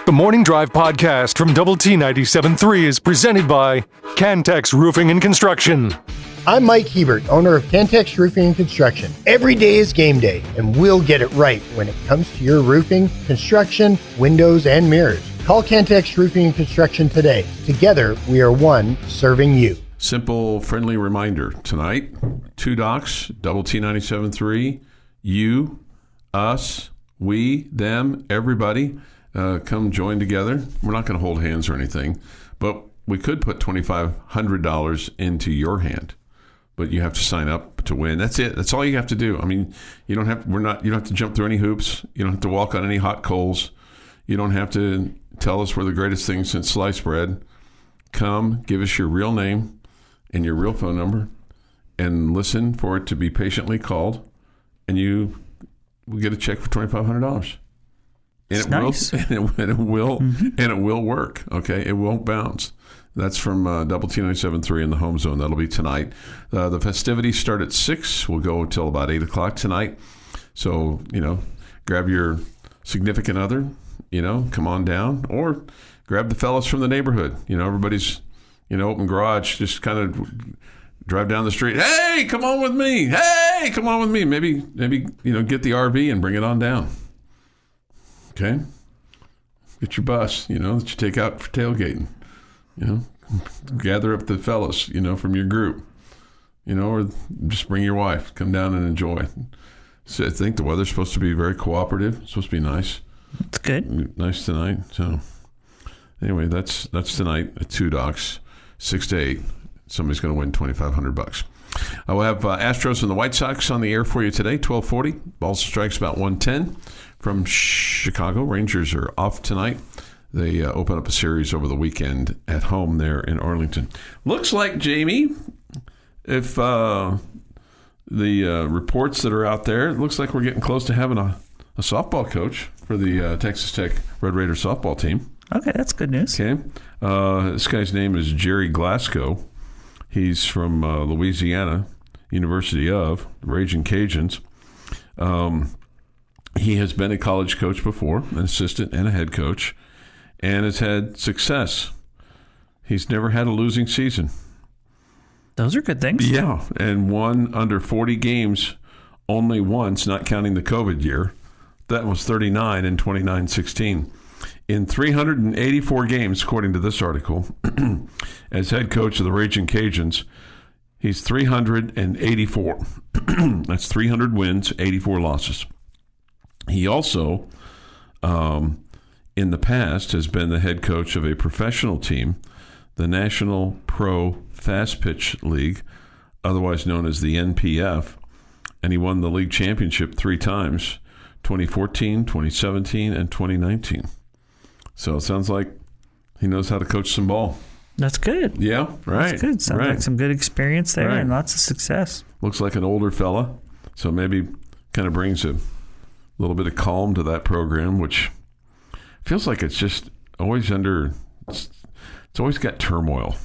The Morning Drive podcast from Double T 97.3 is presented by Cantex Roofing and Construction. I'm Mike Hebert, owner of Cantex Roofing and Construction. Every day is game day, and we'll get it right when it comes to your roofing, construction, windows, and mirrors. Call Cantex Roofing and Construction today. Together, we are one serving you. Simple, friendly reminder. Tonight, two docs, Double T 97.3, you, us, we, them, everybody, come join together. We're not going to hold hands or anything, but we could put $2,500 into your hand. But you have to sign up to win. That's it. That's all you have to do. I mean, you don't have to jump through any hoops. You don't have to walk on any hot coals. You don't have to tell us we're the greatest thing since sliced bread. Come, give us your real name and your real phone number, and listen for it to be patiently called, and you will get a check for $2,500. And it nice. will work. Okay, it won't bounce. That's from Double T 97.3 in the home zone. That'll be tonight. The festivities start at 6. We'll go until about 8 o'clock tonight. So, grab your significant other, come on down, or grab the fellas from the neighborhood. Everybody's, open garage, just kind of drive down the street. Hey, come on with me. Hey, come on with me. Maybe, get the RV and bring it on down. Okay? Get your bus, that you take out for tailgating. Gather up the fellas, from your group, or just bring your wife. Come down and enjoy. So I think the weather's supposed to be very cooperative. It's supposed to be nice. It's good. Nice tonight. So anyway, that's tonight at 2 docs, 6 to 8. Somebody's going to win $2,500. I will have Astros and the White Sox on the air for you today, 12:40. Balls and strikes about 1:10 from Chicago. Rangers are off tonight. They open up a series over the weekend at home there in Arlington. Looks like, Jamie, if the reports that are out there, it looks like we're getting close to having a softball coach for the Texas Tech Red Raiders softball team. Okay, that's good news. Okay. This guy's name is Jerry Glasgow. He's from Louisiana, University of the Raging Cajuns. He has been a college coach before, an assistant and a head coach, and has had success. He's never had a losing season. Those are good things. Yeah, and won under 40 games only once, not counting the COVID year. That was 39 in 29-16. In 384 games, according to this article, as head coach of the Raging Cajuns, he's 384. That's 300 wins, 84 losses. He also, in the past, has been the head coach of a professional team, the National Pro Fast Pitch League, otherwise known as the NPF, and he won the league championship 3 times, 2014, 2017, and 2019. So it sounds like he knows how to coach some ball. That's good. Yeah, right. That's good. Sounds like some good experience there and lots of success. Looks like an older fella, so maybe kind of brings a little bit of calm to that program, which feels like it's just always it's always got turmoil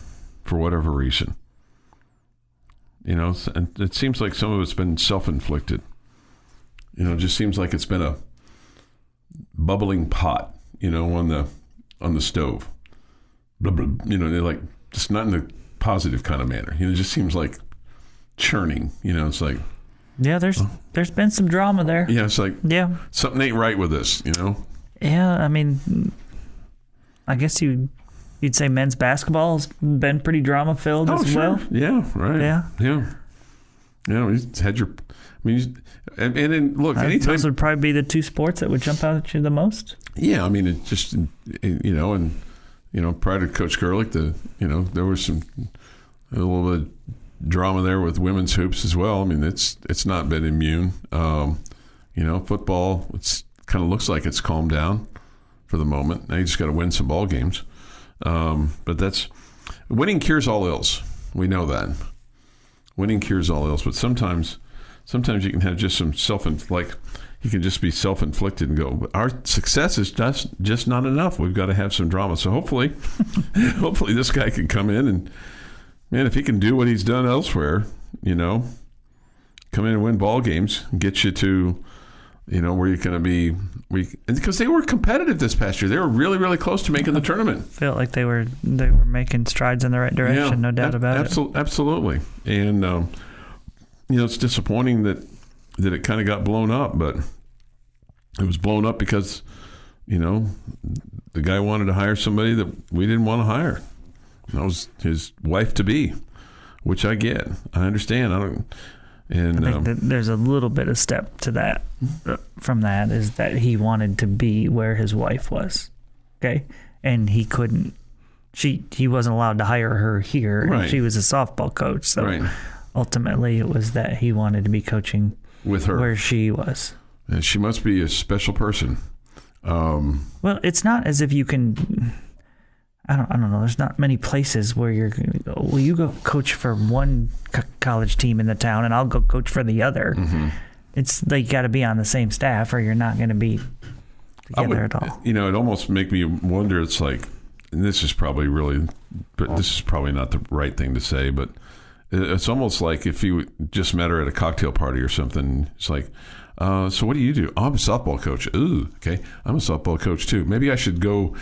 for whatever reason. And it seems like some of it's been self-inflicted. It just seems like it's been a bubbling pot, on the stove. Blah, blah, they're like, just not in a positive kind of manner. It just seems like churning. It's like, yeah, there's been some drama there. Yeah, it's like, something ain't right with this. Yeah, I mean, I guess you'd say men's basketball has been pretty drama filled as well. Yeah, right. Yeah. He's had your. I mean, and then look, anytime those would probably be the 2 sports that would jump out at you the most. Yeah, I mean, it just and prior to Coach Gerlich, there was a little bit of drama there with women's hoops as well. I mean, it's not been immune. Football, it's kind of looks like it's calmed down for the moment. Now you just got to win some ball games. But winning cures all ills. We know that. Winning cures all ills, but sometimes you can have just some you can just be self-inflicted and go, our success is just not enough. We've got to have some drama. So hopefully this guy can come in and, man, if he can do what he's done elsewhere, come in and win ball games and get you to where you're going to be, because they were competitive this past year. They were really, really close to making the tournament. Felt like they were making strides in the right direction, no doubt about it. Absolutely. And, it's disappointing that it kind of got blown up, but it was blown up because, the guy wanted to hire somebody that we didn't want to hire. That was his wife-to-be, which I get. I understand. I think that there's a little bit of step to that from that is that he wanted to be where his wife was. Okay. And he couldn't, he wasn't allowed to hire her here. Right. She was a softball coach. So right. Ultimately it was that he wanted to be coaching with her where she was. And she must be a special person. Well, it's not as if you can, I don't know. There's not many places where you're going to go, well, you go coach for one college team in the town and I'll go coach for the other. Mm-hmm. It's like you got to be on the same staff or you're not going to be together at all. It almost make me wonder. It's like, and this is probably not the right thing to say, but it's almost like if you just met her at a cocktail party or something. It's like, so what do you do? Oh, I'm a softball coach. Ooh, okay. I'm a softball coach too. Maybe I should go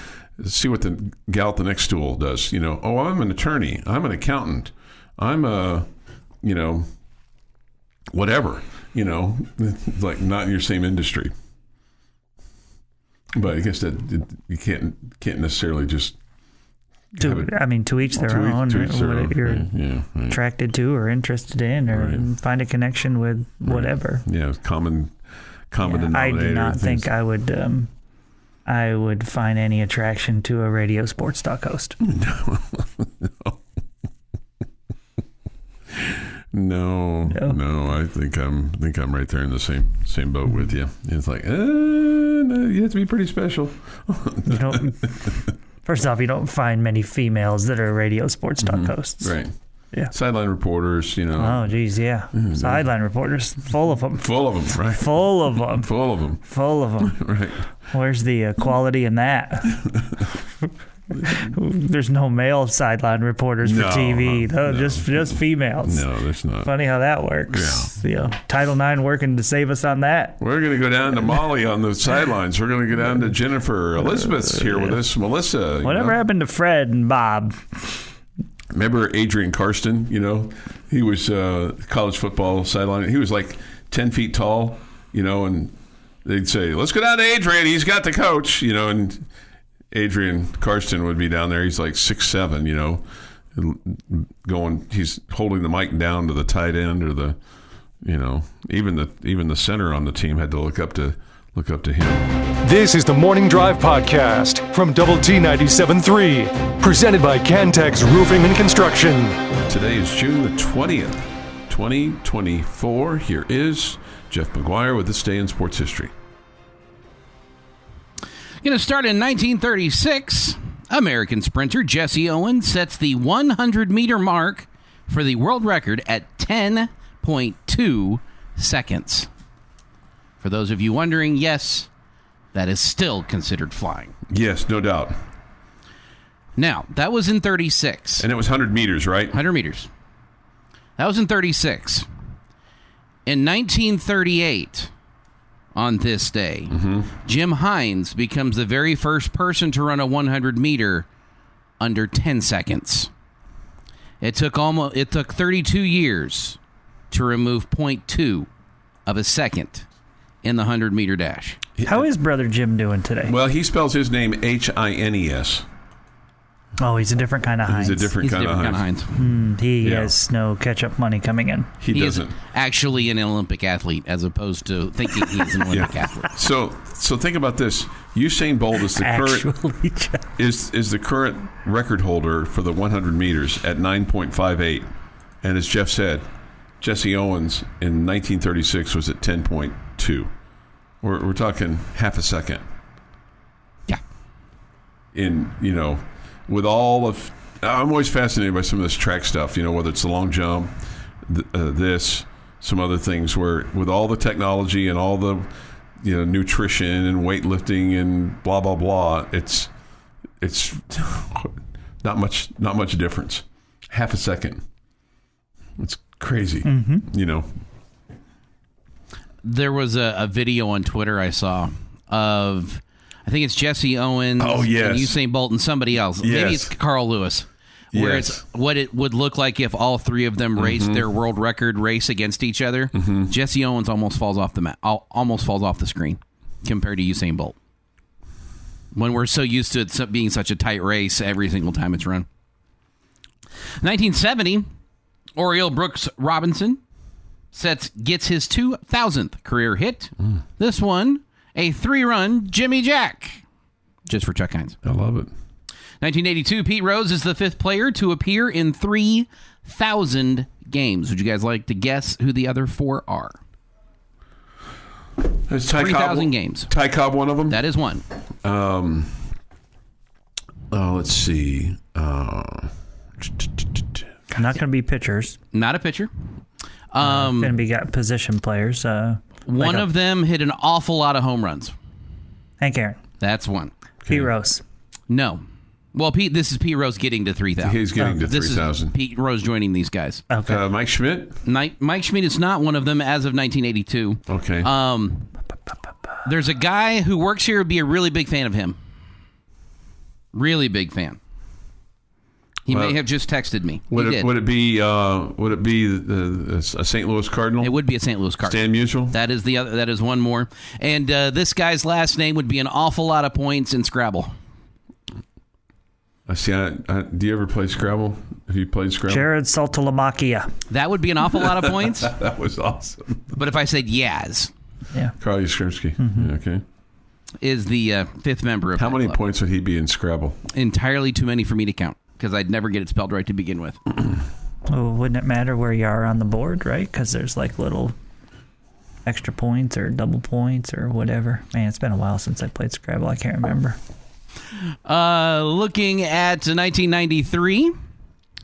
see what the gal at the next stool does. Oh, I'm an attorney. I'm an accountant. I'm a, whatever, like not in your same industry. But I guess that you can't necessarily just. To each their own. What you're attracted to or interested in, or find a connection with whatever. Yeah, common denominator. I do not think I would find any attraction to a radio sports talk host. No. I think I'm right there in the same boat with you. It's like, no, you have to be pretty special. First off, you don't find many females that are radio sports talk hosts. Right. Yeah. Sideline reporters, Oh, geez, yeah. Mm-hmm. Sideline reporters, full of them. Full of them, right. Full of them. Full of them. Full of them. Right. Where's the quality in that? There's no male sideline reporters for TV. No, just females. No, there's not. Funny how that works. Yeah. Title IX working to save us on that. We're going to go down to Molly on the sidelines. We're going to go down to Jennifer. Elizabeth's here with us. Melissa. Whatever happened to Fred and Bob? Remember Adrian Karsten? He was college football sideline. He was like 10 feet tall, and they'd say, let's go down to Adrian. He's got the coach, and Adrian Karsten would be down there. He's like 6'7", he's holding the mic down to the tight end or the, even the center on the team had to look up to him. This is the Morning Drive Podcast from Double T 97.3, presented by Cantex Roofing and Construction. Today is June the 20th, 2024. Here is Jeff McGuire with This Day in Sports History. Going to start in 1936. American sprinter Jesse Owens sets the 100-meter mark for the world record at 10.2 seconds. For those of you wondering, yes, that is still considered flying. Yes, no doubt. Now, that was in 36. And it was 100 meters, right? 100 meters. That was in 36. In 1938, on this day, Jim Heinz becomes the very first person to run a 100-meter under 10 seconds. It took 32 years to remove 0.2 of a second in the 100-meter dash. How is Brother Jim doing today? Well, he spells his name Hines. Oh, he's a different kind of Heinz. He's a different kind of Heinz. He has no catch-up money coming in. He doesn't. Is actually an Olympic athlete, as opposed to thinking he's an Olympic athlete. So think about this. Usain Bolt is the current record holder for the 100 meters at 9.58, and as Jeff said, Jesse Owens in 1936 was at 10.2. We're talking half a second. Yeah. With all of, I'm always fascinated by some of this track stuff, whether it's the long jump, some other things where with all the technology and all the, nutrition and weightlifting and blah, blah, blah, it's not much difference. Half a second. It's crazy, There was a video on Twitter I saw of, I think it's Jesse Owens and Usain Bolt and somebody else. Yes. Maybe it's Carl Lewis. Where it's what it would look like if all three of them raced their world record race against each other. Jesse Owens almost falls off the screen compared to Usain Bolt. When we're so used to it being such a tight race every single time it's run. 1970, Oriole Brooks Robinson gets his 2,000th career hit. This one, a 3-run Jimmy Jack. Just for Chuck Heinz. I love it. 1982, Pete Rose is the 5th player to appear in 3,000 games. Would you guys like to guess who the other 4 are? Is Ty 3,000 games. Ty Cobb one of them? That is one. Let's see. Not going to be pitchers. Not a pitcher. Going to be position players. One of them hit an awful lot of home runs. Hank Aaron. That's one. Pete Rose. No. Well, this is Pete Rose getting to 3,000. He's getting to This 3,000. is Pete Rose joining these guys. Okay. Mike Schmidt? Mike Schmidt is not one of them as of 1982. Okay. There's a guy who works here who would be a really big fan of him. Really big fan. He may have just texted me. Would it be a St. Louis Cardinal? It would be a St. Louis Cardinal. Stan Musial? That is the other. That is one more. And this guy's last name would be an awful lot of points in Scrabble. I see. Do you ever play Scrabble? Have you played Scrabble? Jared Saltalamacchia. That would be an awful lot of points. That was awesome. But if I said Yaz, Yeah. Carl Yastrzemski. Okay. is the 5th member of How that many club. points would he be in Scrabble? Entirely too many for me to count because I'd never get it spelled right to begin with. Well, wouldn't it matter where you are on the board, right? Because there's like little extra points or double points or whatever. Man, it's been a while since I played Scrabble. I can't remember. Looking at 1993.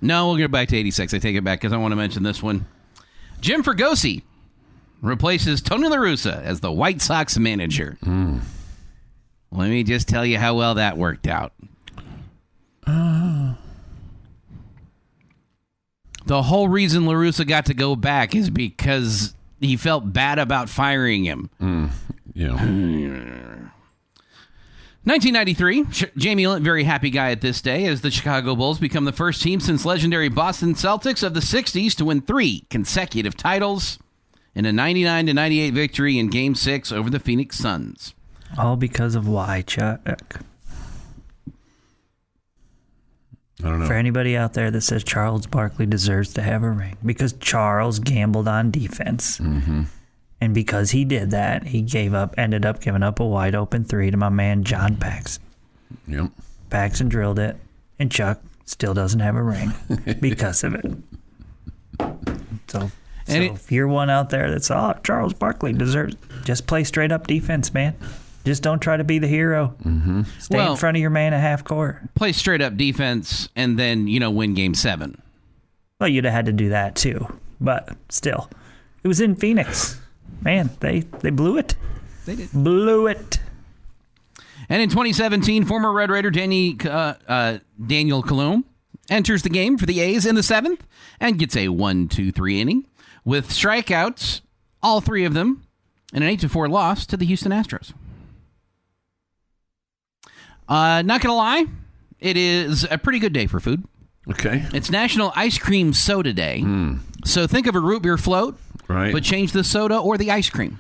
No, we'll get back to 86. I take it back because I want to mention this one. Jim Fregosi replaces Tony La Russa as the White Sox manager. Let me just tell you how well that worked out. The whole reason La Russa got to go back is because he felt bad about firing him. Yeah. 1993, Jamie Lent, very happy guy at this day, as the Chicago Bulls become the first team since legendary Boston Celtics of the 60s to win 3 consecutive titles in a 99-98 victory in Game 6 over the Phoenix Suns. All because of why, Chuck? I don't know. For anybody out there that says Charles Barkley deserves to have a ring, because Charles gambled on defense. Mm-hmm. And because he did that, he ended up giving up a wide open 3 to my man John Paxson. Yep. Paxson drilled it, and Chuck still doesn't have a ring because of it. So if you're one out there that's, Charles Barkley deserves, just play straight up defense, man. Just don't try to be the hero. Mm-hmm. Stay in front of your man at half court. Play straight up defense and then, win Game 7. Well, you'd have had to do that too. But still, it was in Phoenix. Man, they blew it. They did. Blew it. And in 2017, former Red Raider Daniel Colomb enters the game for the A's in the 7th and gets a 1-2-3 inning with strikeouts, all 3 of them, and an 8-4 loss to the Houston Astros. Not going to lie, it is a pretty good day for food. Okay. It's National Ice Cream Soda Day. So think of a root beer float, right? But change the soda or the ice cream.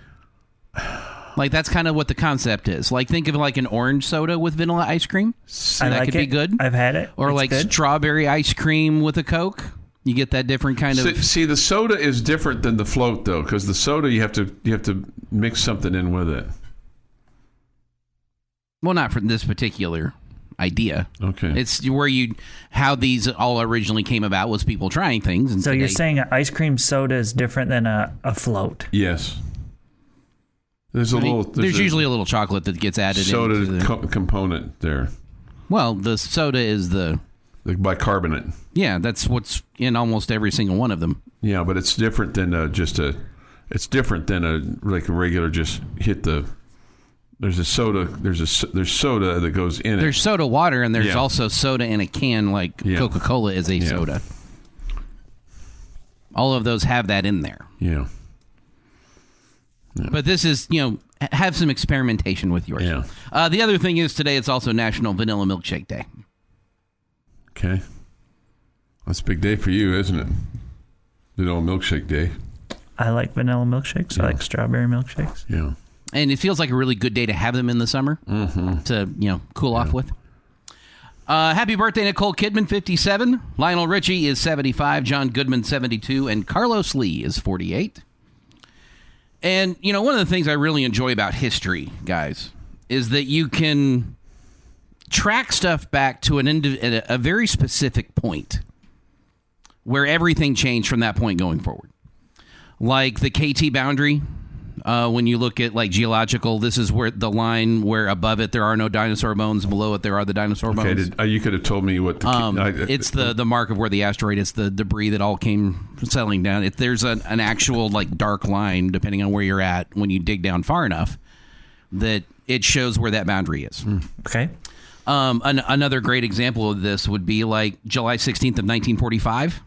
Like, that's kind of what the concept is. Like, think of like an orange soda with vanilla ice cream. That could be good. I've had it. Or it's like good. strawberry ice cream with a Coke. You get that different kind of... See, the soda is different than the float, though, because the soda, you have to mix something in with it. Well, not for this particular idea. Okay. It's how these all originally came about was people trying things. And so you're saying an ice cream soda is different than a float? Yes. There's usually a little chocolate that gets added soda into the component there. Well, the soda is the bicarbonate. Yeah, that's what's in almost every single one of them. Yeah, but it's different than it's different than a regular just hit the. There's a soda. There's soda that goes in it. There's soda water, and there's also soda in a can, like Coca-Cola is a soda. All of those have that in there. Yeah. But this is, have some experimentation with yours. Yeah. The other thing is today it's also National Vanilla Milkshake Day. Okay. That's a big day for you, isn't it? Vanilla Milkshake Day. I like vanilla milkshakes. I like strawberry milkshakes. Yeah. And it feels like a really good day to have them in the summer to, cool off with. Happy birthday, Nicole Kidman, 57. Lionel Richie is 75. John Goodman, 72. And Carlos Lee is 48. And, one of the things I really enjoy about history, guys, is that you can track stuff back to a very specific point where everything changed from that point going forward. Like the KT boundary, when you look at geological, this is where the line where above it there are no dinosaur bones, below it there are the dinosaur bones. You could have told me what. It's the mark of where the asteroid. It's the debris that all came settling down. There's an actual dark line depending on where you're at when you dig down far enough that it shows where that boundary is. Okay. Another great example of this would be July 16th of 1945.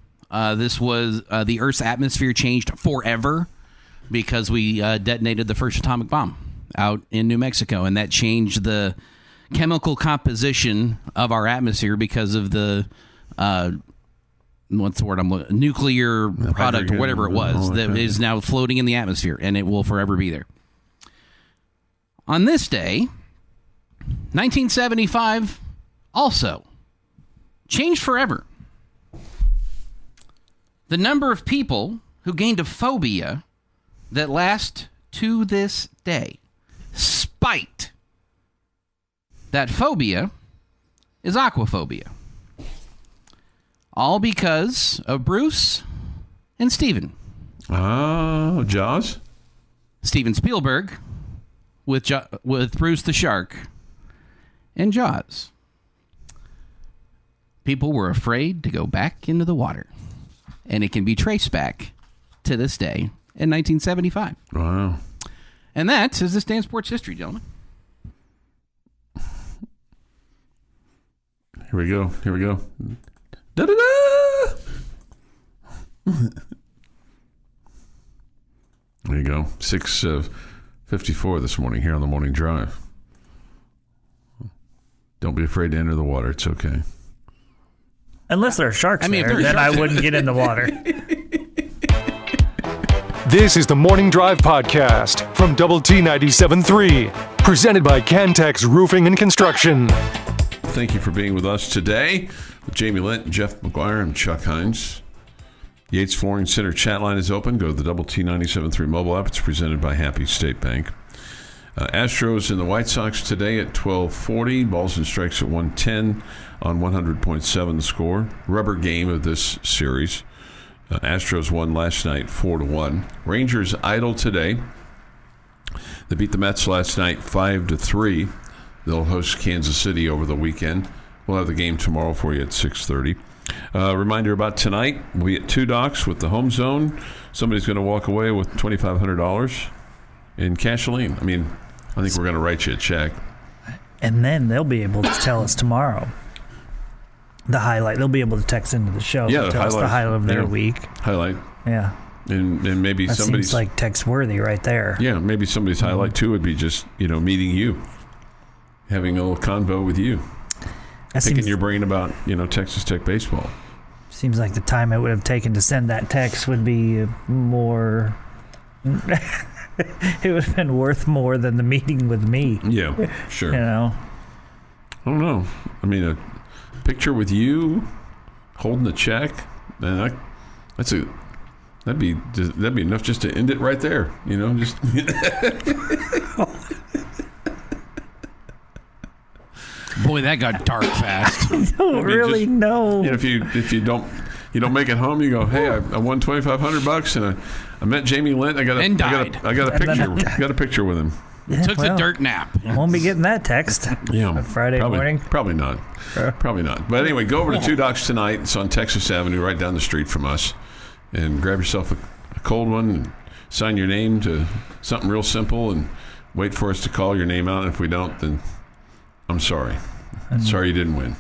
This was the Earth's atmosphere changed forever because we detonated the first atomic bomb out in New Mexico, and that changed the chemical composition of our atmosphere because of the what's the word I'm looking, nuclear product or whatever it was that is now floating in the atmosphere, and it will forever be there. On this day, 1975 also changed forever. The number of people who gained a phobia that lasts to this day, spiked. That phobia is aquaphobia. All because of Bruce and Steven. Oh, Jaws? Steven Spielberg with Bruce the Shark and Jaws. People were afraid to go back into the water. And it can be traced back to this day in 1975. Wow. And that is this day in sports history, gentlemen. Here we go. Da-da-da! There you go. 6:54 this morning here on the Morning Drive. Don't be afraid to enter the water. It's okay. Unless there are sharks there, then I wouldn't get in the water. This is the Morning Drive Podcast from Double T 97.3, presented by Cantex Roofing and Construction. Thank you for being with us today. With Jamie Lent, Jeff McGuire, and Chuck Heinz. Yates Flooring Center chat line is open. Go to the Double T 97.3 mobile app. It's presented by Happy State Bank. Astros and the White Sox today at 12:40. Balls and strikes at 110 on 100.7 the score. Rubber game of this series. Astros won last night 4-1. Rangers idle today. They beat the Mets last night 5-3. They'll host Kansas City over the weekend. We'll have the game tomorrow for you at 6:30. Reminder about tonight. We'll be at Two Docks with the Home Zone. Somebody's going to walk away with $2,500 in cashlene. I think we're going to write you a check. And then they'll be able to tell us tomorrow the highlight. They'll be able to text into the show. Yeah, tell us the highlight of their week. Highlight. Yeah. And maybe that somebody's seems like text worthy right there. Yeah, maybe somebody's highlight too would be just meeting you, having a little convo with you, picking your brain about Texas Tech baseball. Seems like the time it would have taken to send that text would be more. It would have been worth more than the meeting with me. Yeah, sure. I don't know. A picture with you holding the check, man, that'd be enough just to end it right there. Just. Boy, that got dark fast. I don't really know. If you don't make it home, you go, hey, I won $2,500 and I met Jamie Lent. I got a picture. Got a picture with him. Yeah, Took the dirt nap. Won't be getting that text. Yeah, on Friday morning. Probably not. Probably not. But anyway, go over to Two Docks tonight. It's on Texas Avenue, right down the street from us, and grab yourself a cold one and sign your name to something real simple, and wait for us to call your name out. And if we don't, then I'm sorry. Sorry you didn't win.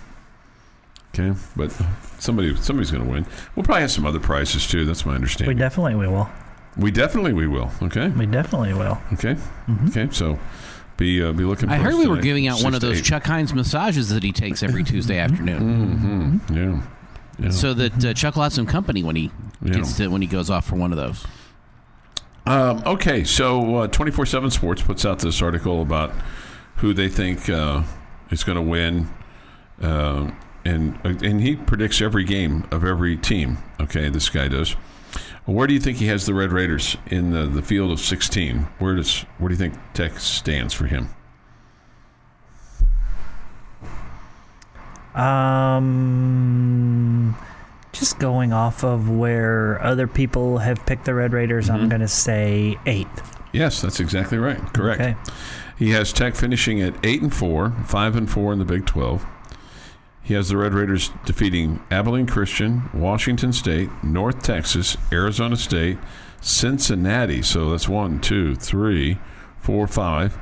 Okay, but somebody's going to win. We'll probably have some other prizes too. That's my understanding. We definitely will. We will. Okay. We definitely will. Okay. Okay. So be looking. For I heard us we were tonight, giving out one of 6 to those 8. Chuck Heinz massages that he takes every Tuesday afternoon. Yeah. So that Chuck will have some company when he when he goes off for one of those. Okay, so 24/7 Sports puts out this article about who they think is going to win, and he predicts every game of every team. Okay, this guy does. Where do you think he has the Red Raiders in the field of 16? Where do you think Tech stands for him? Just going off of where other people have picked the Red Raiders, I'm going to say 8th. Yes, that's exactly right. Correct. Okay. He has Tech finishing at 8-4, 5-4 in the Big 12. He has the Red Raiders defeating Abilene Christian, Washington State, North Texas, Arizona State, Cincinnati. So that's 1, 2, 3, 4, 5.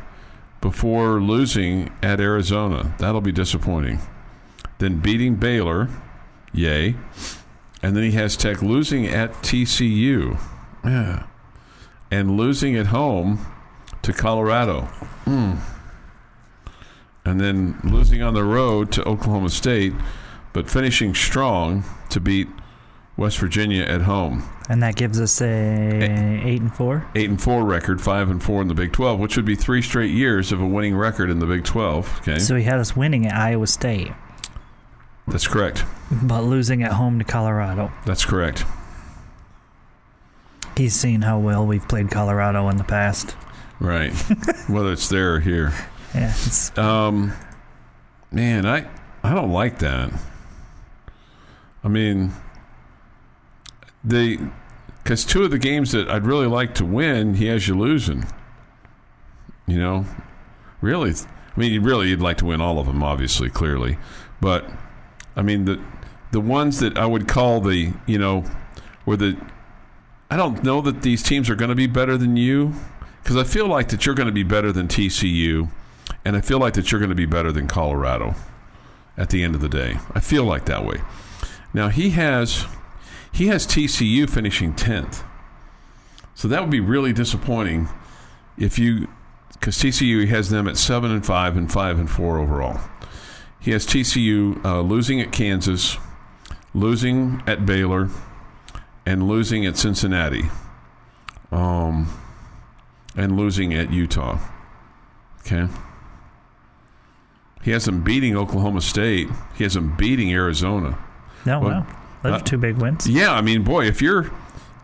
Before losing at Arizona. That'll be disappointing. Then beating Baylor. Yay. And then he has Tech losing at TCU. Yeah. And losing at home to Colorado. And then losing on the road to Oklahoma State, but finishing strong to beat West Virginia at home. And that gives us a 8-4? 8-4 record, 5-4 in the Big 12, which would be 3 straight years of a winning record in the Big 12. Okay. So he had us winning at Iowa State. That's correct. But losing at home to Colorado. That's correct. He's seen how well we've played Colorado in the past. Right. Whether it's there or here. Yeah. Man, I don't like that. I mean, because 2 of the games that I'd really like to win, he has you losing. You know, really. I mean, you'd like to win all of them, obviously, clearly, but I mean the ones that I would call I don't know that these teams are going to be better than you, because I feel like that you're going to be better than TCU, and I feel like that you're going to be better than Colorado at the end of the day. I feel like that way. Now he has TCU finishing 10th, so that would be really disappointing because TCU has them at 7-5 and 5-4 overall. He has TCU losing at Kansas, losing at Baylor, and losing at Cincinnati, and losing at Utah. Okay. He has them beating Oklahoma State. He has them beating Arizona. Wow. Those are 2 big wins. Yeah, I mean, boy, if you're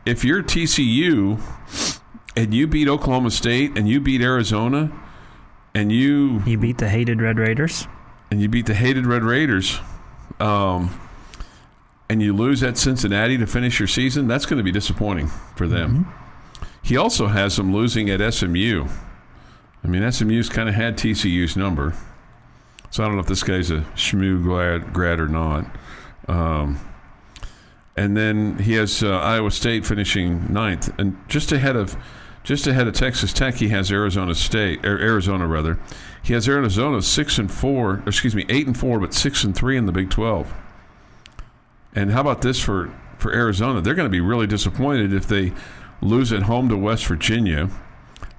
TCU and you beat Oklahoma State and you beat Arizona and you beat the hated Red Raiders. And you lose at Cincinnati to finish your season, that's going to be disappointing for them. He also has them losing at SMU. I mean, SMU's kind of had TCU's number. So I don't know if this guy's a SMU grad or not. And then he has Iowa State finishing 9th. And just ahead of Texas Tech, he has Arizona. He has Arizona 8-4, but 6-3 in the Big 12. And how about this for Arizona? They're going to be really disappointed if they lose at home to West Virginia,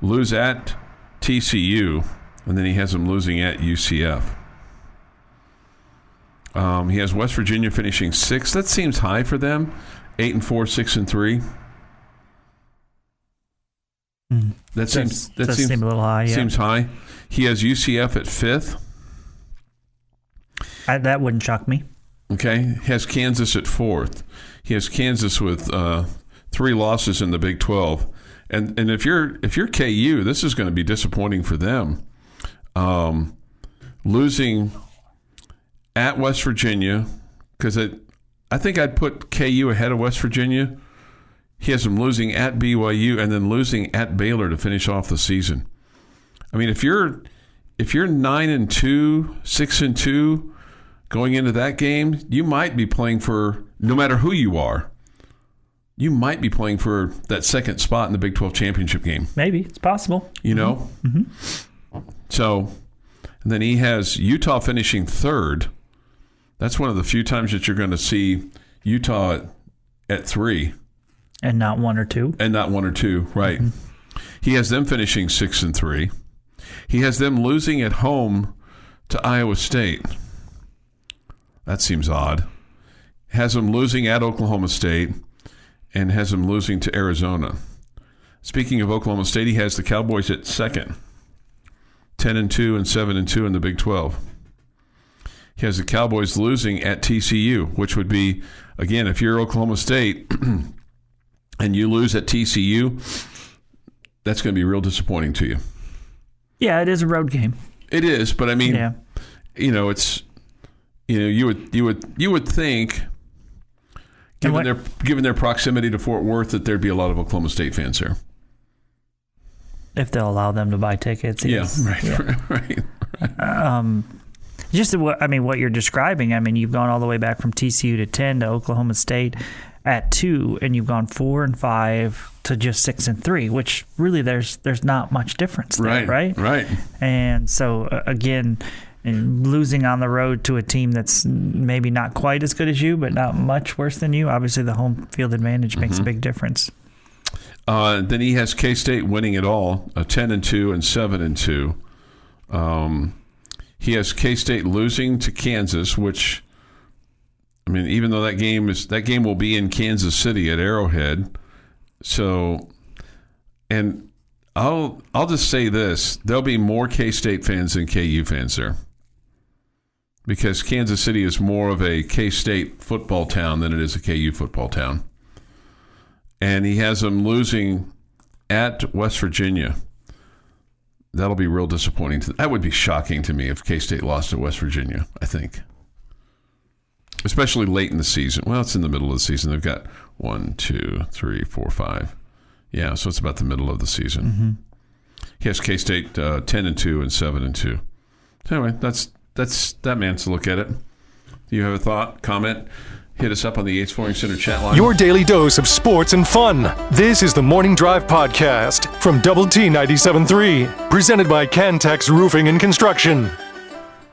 lose at TCU, and then he has them losing at UCF. He has West Virginia finishing 6th. That seems high for them. 8-4, 6-3. That seems a little high. Yeah. Seems high. He has UCF at 5th. That wouldn't shock me. Okay. He has Kansas at 4th. He has Kansas with 3 losses in the Big 12. And if you're KU, this is going to be disappointing for them. Losing at West Virginia, because I think I'd put KU ahead of West Virginia. He has them losing at BYU and then losing at Baylor to finish off the season. I mean, if you're 9-2, 6-2 going into that game, you might be playing for, no matter who you are, you might be playing for that second spot in the Big 12 championship game. Maybe. It's possible. You know? Mm-hmm. So, and then he has Utah finishing 3rd. That's one of the few times that you're going to see Utah at 3. And not 1 or 2. And not 1 or 2, right. Mm-hmm. He has them finishing 6-3. He has them losing at home to Iowa State. That seems odd. Has them losing at Oklahoma State and has them losing to Arizona. Speaking of Oklahoma State, he has the Cowboys at second, 10-2 and 7-2 in the Big 12. He has the Cowboys losing at TCU, which would be, again, if you're Oklahoma State and you lose at TCU, that's going to be real disappointing to you. Yeah, it is a road game. It is, but I mean, it's you would think, given their proximity to Fort Worth, that there'd be a lot of Oklahoma State fans there. If they'll allow them to buy tickets. Yes. Yeah, right. Just what you're describing. I mean, you've gone all the way back from TCU to 10 to Oklahoma State at 2, and you've gone 4-5 to just 6-3, which really there's not much difference there, right? Right. And so again, losing on the road to a team that's maybe not quite as good as you, but not much worse than you, obviously the home field advantage makes a big difference. Then he has K-State winning it all, 10-2 and 7-2. He has K-State losing to Kansas, which, I mean, even though that game will be in Kansas City at Arrowhead. So, and I'll just say this: there'll be more K-State fans than KU fans there, because Kansas City is more of a K-State football town than it is a KU football town. And he has them losing at West Virginia. That'll be real disappointing. That would be shocking to me if K-State lost to West Virginia, I think. Especially late in the season. Well, it's in the middle of the season. They've got 1, 2, 3, 4, 5. Yeah, so it's about the middle of the season. Mm-hmm. He has K-State 10-2 and 7-2. Anyway, that's that man's to look at it. Do you have a thought, comment? Hit us up on the Yates Flooring Center chat line. Your daily dose of sports and fun. This is the Morning Drive Podcast from Double T 97.3, presented by Cantex Roofing and Construction.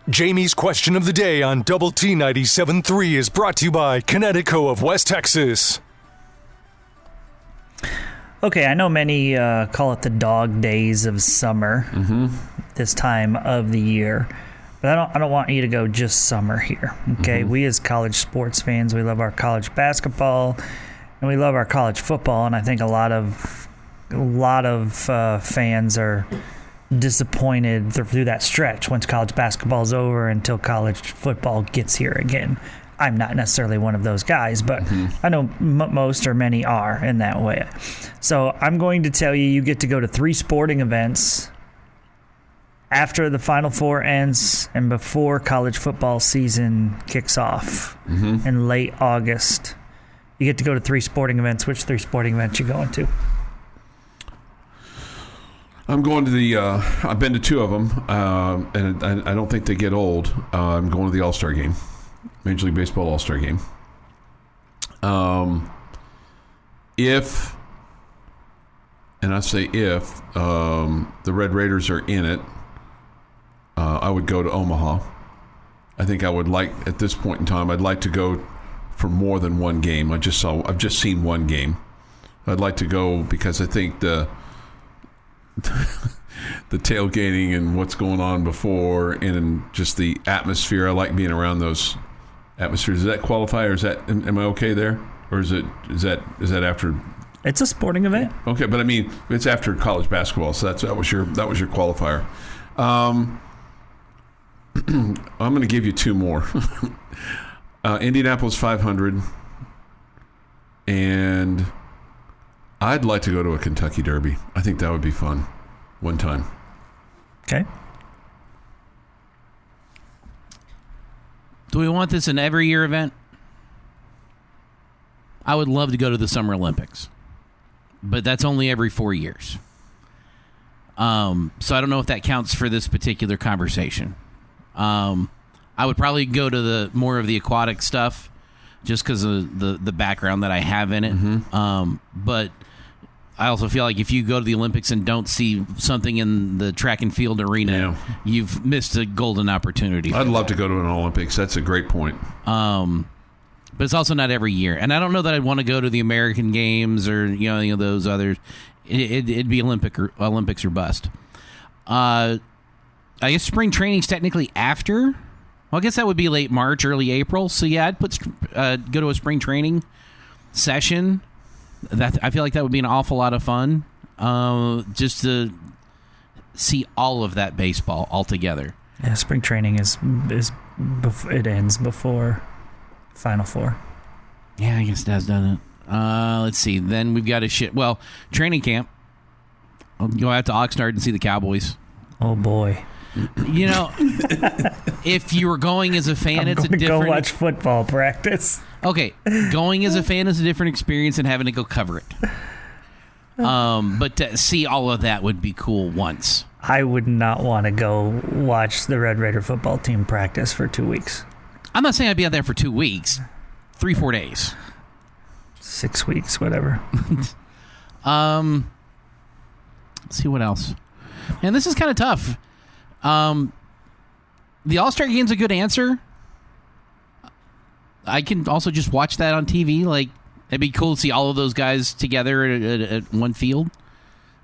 Jamie's question of the day on Double T 97.3 is brought to you by Connecticut of West Texas. Okay, I know many call it the dog days of summer this time of the year. But I don't want you to go just summer here, okay? We as college sports fans, we love our college basketball, and we love our college football, and I think a lot of fans are disappointed through that stretch once college basketball is over until college football gets here again. I'm not necessarily one of those guys, but I know most or many are in that way. So I'm going to tell you get to go to 3 sporting events after the Final Four ends and before college football season kicks off in late August. You get to go to 3 sporting events. Which 3 sporting events you going to? I'm going to the I've been to 2 of them, and I don't think they get old. I'm going to the All-Star game, Major League Baseball All-Star game. If, and I say if, the Red Raiders are in it, I would go to Omaha. I think I would like, at this point in time, I'd like to go for more than one game. I've just seen one game. I'd like to go because I think the tailgating and what's going on before and just the atmosphere. I like being around those atmospheres. Does that qualify, or am I okay there, or is that after? It's a sporting event. Okay, but I mean it's after college basketball, so that was your qualifier. I'm going to give you 2 more. Indianapolis 500, and I'd like to go to a Kentucky Derby. I think that would be fun one time. Okay. Do we want this an every year event? I would love to go to the Summer Olympics, but that's only every 4 years. So I don't know if that counts for this particular conversation. I would probably go to the more of the aquatic stuff just because of the background that I have in it. But I also feel like if you go to the Olympics and don't see something in the track and field arena, you've missed a golden opportunity. I'd love to go to an Olympics. That's a great point. but it's also not every year. And I don't know that I'd want to go to the American Games or those others. It'd be Olympics or bust. I guess spring training's technically after. Well, I guess that would be late March, early April. So yeah, I'd go to a spring training session. I feel like that would be an awful lot of fun. Just to see all of that baseball all together. Yeah, spring training it ends before Final Four. Yeah, I guess it does, doesn't it? Let's see. Then we've got training camp. I'll go out to Oxnard and see the Cowboys. Oh boy! If you were going as a fan, it's a different. Go watch football practice. Okay, going as a fan is a different experience than having to go cover it. But to see all of that would be cool once. I would not want to go watch the Red Raider football team practice for 2 weeks. I'm not saying I'd be out there for 2 weeks. 3-4 days. 6 weeks, whatever. Let's see what else. And this is kind of tough. The All-Star Game's a good answer. I can also just watch that on TV. Like, it'd be cool to see all of those guys together at one field.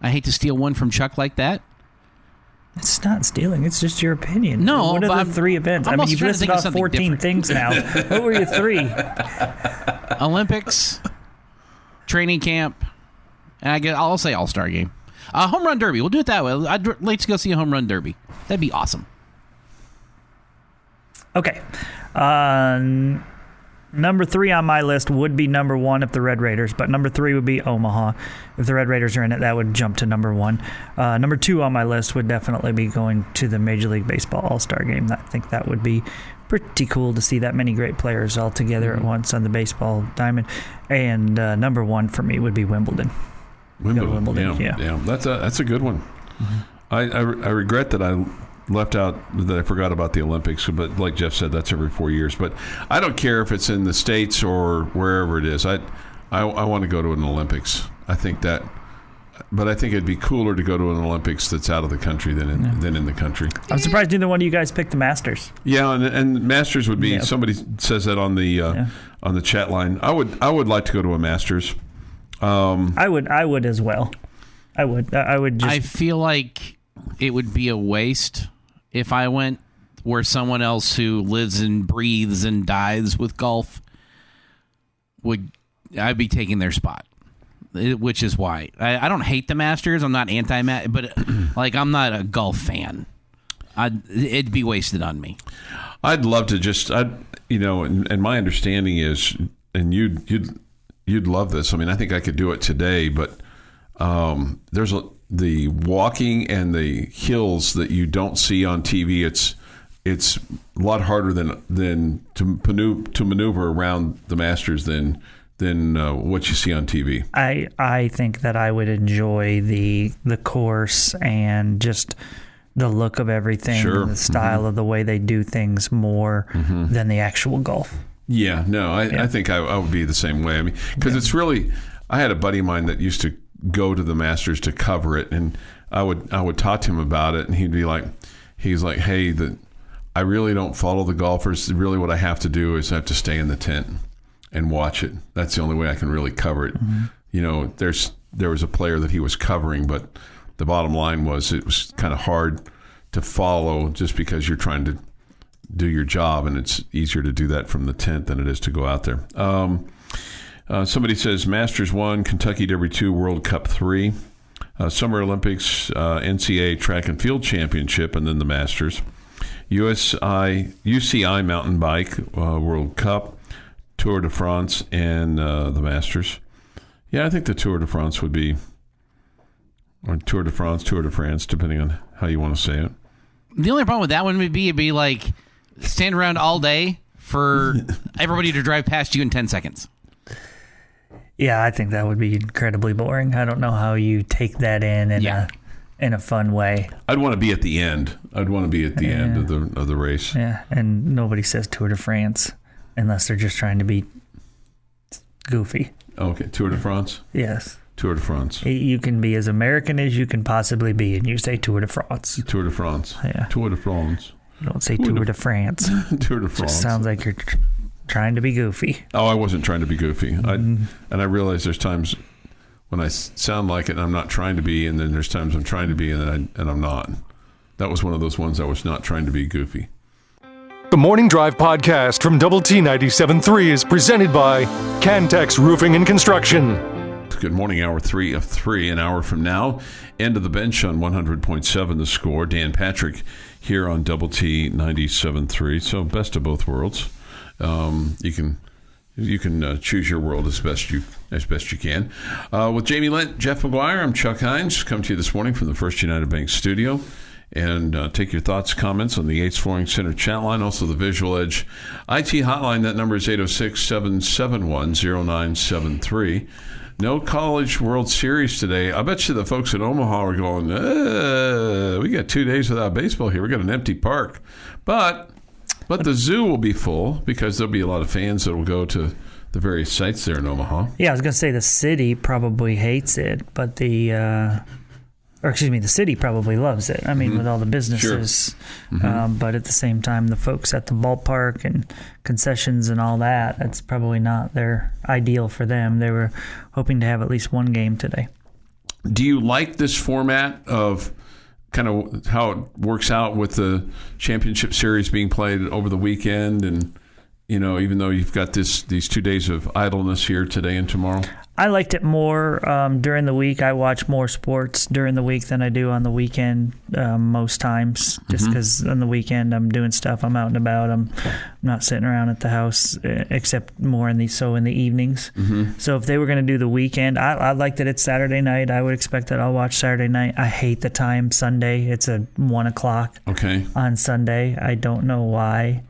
I hate to steal one from Chuck like that. It's not stealing. It's just your opinion. No, what are the 3 events? I mean, you've listed off 14 things now. What were your 3? Olympics, training camp, and I'll say All-Star Game. Home run derby. We'll do it that way. I'd like to go see a home run derby. That'd be awesome. Okay. Number 3 on my list would be number 1 if the Red Raiders, but number 3 would be Omaha. If the Red Raiders are in it, that would jump to number 1. Number 2 on my list would definitely be going to the Major League Baseball All-Star Game. I think that would be pretty cool to see that many great players all together at once on the baseball diamond. And number 1 for me would be Wimbledon. Wimbledon. Yeah. That's a good one. Mm-hmm. I regret that I left out that I forgot about the Olympics, but like Jeff said, that's every 4 years. But I don't care if it's in the States or wherever it is. I want to go to an Olympics. I think it'd be cooler to go to an Olympics that's out of the country than in the country. I'm surprised neither one of you guys picked the Masters. Yeah, and Masters would be. Somebody says that on the chat line. I would like to go to a Masters. I would as well. I would. I feel like it would be a waste if I went where someone else who lives and breathes and dies with golf I'd be taking their spot, which is why I don't hate the Masters. I'm not but like I'm not a golf fan. It'd be wasted on me. I'd love to and my understanding is, and you'd love this. I mean, I think I could do it today, but there's the walking and the hills that you don't see on TV. It's a lot harder than to maneuver around the Masters than what you see on TV. I think that I would enjoy the course and just the look of everything, and the style of the way they do things more than the actual golf. Yeah, no, I think I would be the same way. I mean, because it's really, I had a buddy of mine that used to go to the Masters to cover it, and I would talk to him about it, and he's like, hey, I really don't follow the golfers. Really, what I have to do is I have to stay in the tent and watch it. That's the only way I can really cover it. Mm-hmm. There was a player that he was covering, but the bottom line was it was kind of hard to follow just because you're trying to do your job, and it's easier to do that from the tent than it is to go out there. Somebody says Masters 1, Kentucky Derby 2, World Cup 3, Summer Olympics, NCAA Track and Field Championship, and then the Masters, UCI Mountain Bike World Cup, Tour de France, and the Masters. Yeah, I think the Tour de France would be, or Tour de France, depending on how you want to say it. The only problem with that one would be, it'd be like stand around all day for everybody to drive past you in 10 seconds. Yeah, I think that would be incredibly boring. I don't know how you take that in a fun way. I'd want to be at the end. I'd want to be at the end of the race. Yeah, and nobody says Tour de France unless they're just trying to be goofy. Okay, Tour de France? Yes. Tour de France. You can be as American as you can possibly be, and you say Tour de France. Tour de France. Yeah. Tour de France. You don't say Tour de France. Tour de France. Just sounds like you're trying to be goofy. Oh, I wasn't trying to be goofy. And I realize there's times when I sound like it and I'm not trying to be, and then there's times I'm trying to be and I'm not. That was one of those ones I was not trying to be goofy. The Morning Drive podcast from Double T 97.3 is presented by Cantex Roofing and Construction. Good morning, hour 3 of 3, an hour from now. End of the bench on 100.7 The Score. Dan Patrick here on Double T 97.3. So best of both worlds. You can choose your world as best you can. With Jamie Lent, Jeff McGuire, I'm Chuck Heinz. Come to you this morning from the First United Bank studio. And take your thoughts, comments on the Yates Flooring Center chat line, also the Visual Edge IT hotline. That number is 806-771-0973. No College World Series today. I bet you the folks in Omaha are going, we got 2 days without baseball here. We got an empty park. But the zoo will be full because there'll be a lot of fans that will go to the various sites there in Omaha. Yeah, I was going to say the city probably hates it, but the city probably loves it. I mean, with all the businesses. Sure. But at the same time, the folks at the ballpark and concessions and all that, that's probably not their ideal for them. They were hoping to have at least one game today. Do you like this format of kind of how it works out with the championship series being played over the weekend? And, even though you've got these 2 days of idleness here today and tomorrow? I liked it more during the week. I watch more sports during the week than I do on the weekend most times, just because on the weekend I'm doing stuff. I'm out and about. I'm not sitting around at the house, except more in the evenings. So if they were going to do the weekend, I like that it's Saturday night. I would expect that I'll watch Saturday night. I hate the time Sunday. It's at 1 o'clock on Sunday. I don't know why.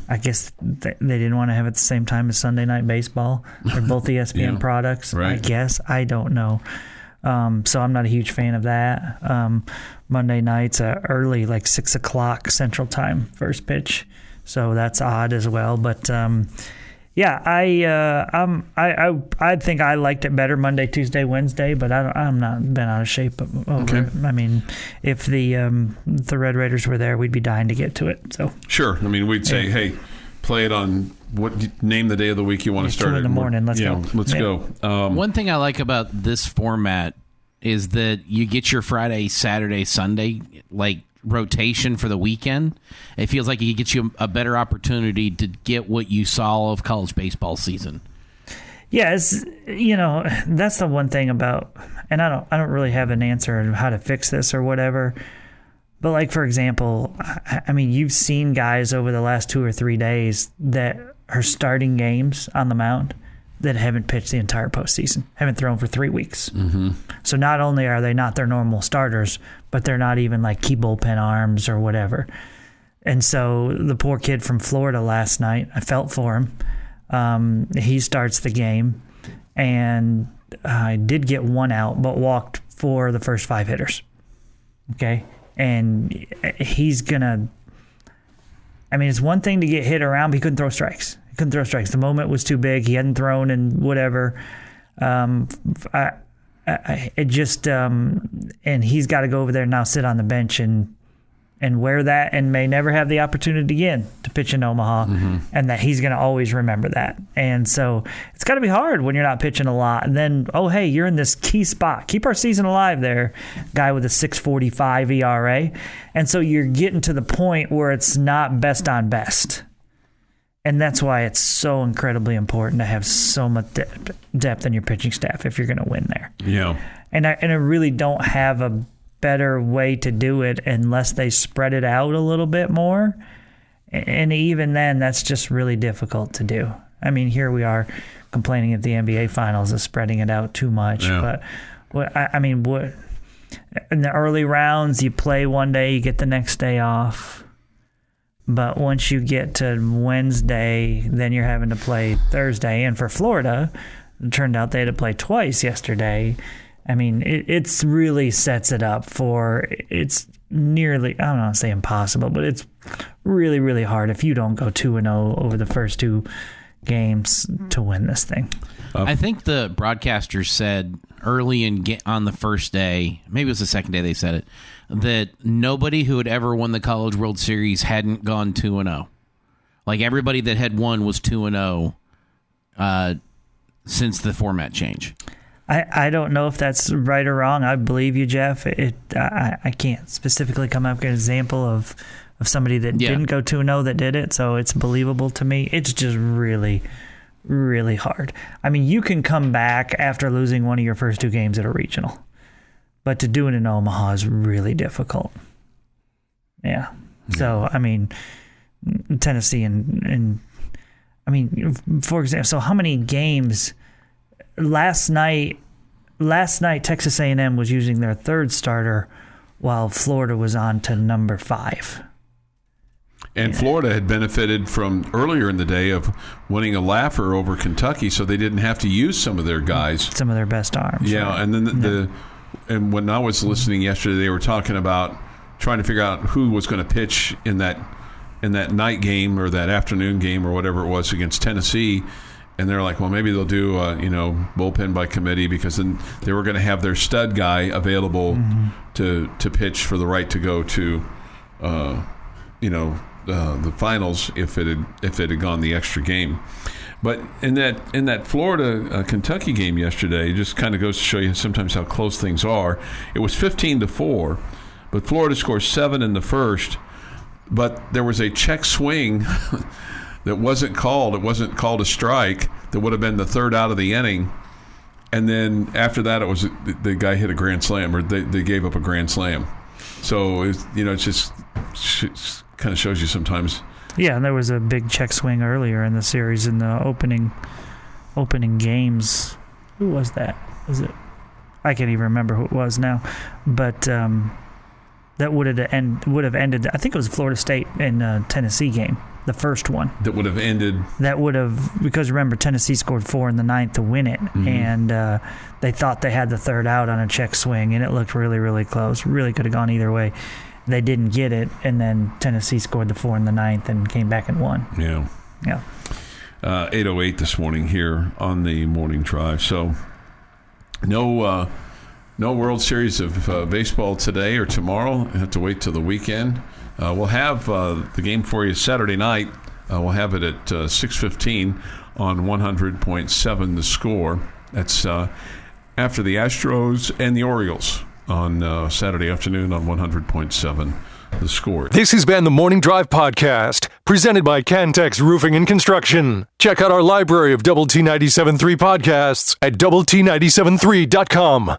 I guess they didn't want to have it the same time as Sunday Night Baseball. They're both ESPN products. Right. I guess. I don't know. So I'm not a huge fan of that. Monday nights early, like 6 o'clock Central Time, first pitch. So that's odd as well. But I think I liked it better Monday, Tuesday, Wednesday. But I'm not been out of shape over it. I mean, if the Red Raiders were there, we'd be dying to get to it. So sure. I mean, we'd say, hey, play it on. Name the day of the week you want to start. 2 in the morning. Let's go. Let's go. One thing I like about this format is that you get your Friday, Saturday, Sunday rotation for the weekend. It feels like it gets you a better opportunity to get what you saw of college baseball season. Yes, that's the one thing about, and I don't really have an answer on how to fix this or whatever. But like, for example, I mean, you've seen guys over the last 2 or 3 days that are starting games on the mound that haven't pitched the entire postseason, haven't thrown for 3 weeks. So not only are they not their normal starters, but they're not even like key bullpen arms or whatever. And so the poor kid from Florida last night, I felt for him. He starts the game, and I did get one out, but walked for the first 5 hitters. Okay? And he's going to... I mean, it's one thing to get hit around, but he couldn't throw strikes. The moment was too big. He hadn't thrown and whatever. And he's got to go over there and now sit on the bench and wear that, and may never have the opportunity again to pitch in Omaha, and that he's going to always remember that. And so it's got to be hard when you're not pitching a lot. And then, hey, you're in this key spot. Keep our season alive there, guy with a 6.45 ERA. And so you're getting to the point where it's not best on best. And that's why it's so incredibly important to have so much depth in your pitching staff if you're going to win there. Yeah. And I really don't have a better way to do it unless they spread it out a little bit more. And even then, that's just really difficult to do. I mean, here we are complaining at the NBA Finals of spreading it out too much. Yeah. But in the early rounds, you play one day, you get the next day off. But once you get to Wednesday, then you're having to play Thursday. And for Florida, it turned out they had to play twice yesterday. I mean, it's really sets it up for, it's nearly, I don't want to say impossible, but it's really, really hard if you don't go 2-0 over the first 2 games to win this thing. I think the broadcasters said early on the first day, maybe it was the second day they said it, that nobody who had ever won the College World Series hadn't gone 2-0. Like everybody that had won was 2-0 since the format change. I don't know if that's right or wrong. I believe you, Jeff. I can't specifically come up with an example of somebody that didn't go 2-0 that did it, so it's believable to me. It's just really, really hard. I mean, you can come back after losing one of your first 2 games at a regional, but to do it in Omaha is really difficult. Yeah. So, I mean, Tennessee and I mean, for example, so how many games last night Texas A&M was using their 3rd starter while Florida was on to number 5. And Florida had benefited from earlier in the day of winning a laugher over Kentucky, so they didn't have to use some of their guys. Some of their best arms. Yeah, right. And then and when I was listening yesterday, they were talking about trying to figure out who was going to pitch in that night game or that afternoon game or whatever it was against Tennessee. And they're like, well, maybe they'll do, bullpen by committee, because then they were going to have their stud guy available to pitch for the right to go to, the finals if it had gone the extra game. But in that Florida Kentucky game yesterday, it just kind of goes to show you sometimes how close things are. It was 15-4, but Florida scored 7 in the first. But there was a check swing that wasn't called. It wasn't called a strike. That would have been the 3rd out of the inning. And then after that, it was the guy hit a grand slam, or they gave up a grand slam. So it just kind of shows you sometimes. Yeah, and there was a big check swing earlier in the series in the opening games. Who was that? Was it? I can't even remember who it was now, but that would have ended. I think it was Florida State and Tennessee game, the first one. That would have ended. Because remember, Tennessee scored 4 in the 9th to win it, and they thought they had the 3rd out on a check swing, and it looked really, really close. Really could have gone either way. They didn't get it, and then Tennessee scored the 4 in the 9th and came back and won. Yeah. 8:08 this morning here on the morning drive. So no World Series of baseball today or tomorrow. You have to wait till the weekend. We'll have the game for you Saturday night. We'll have it at 6:15 on 100.7 The Score. That's after the Astros and the Orioles on Saturday afternoon on 100.7 The Score. This has been the Morning Drive Podcast, presented by Cantex Roofing and Construction. Check out our library of Double T 97.3 podcasts at doublet97.3.com.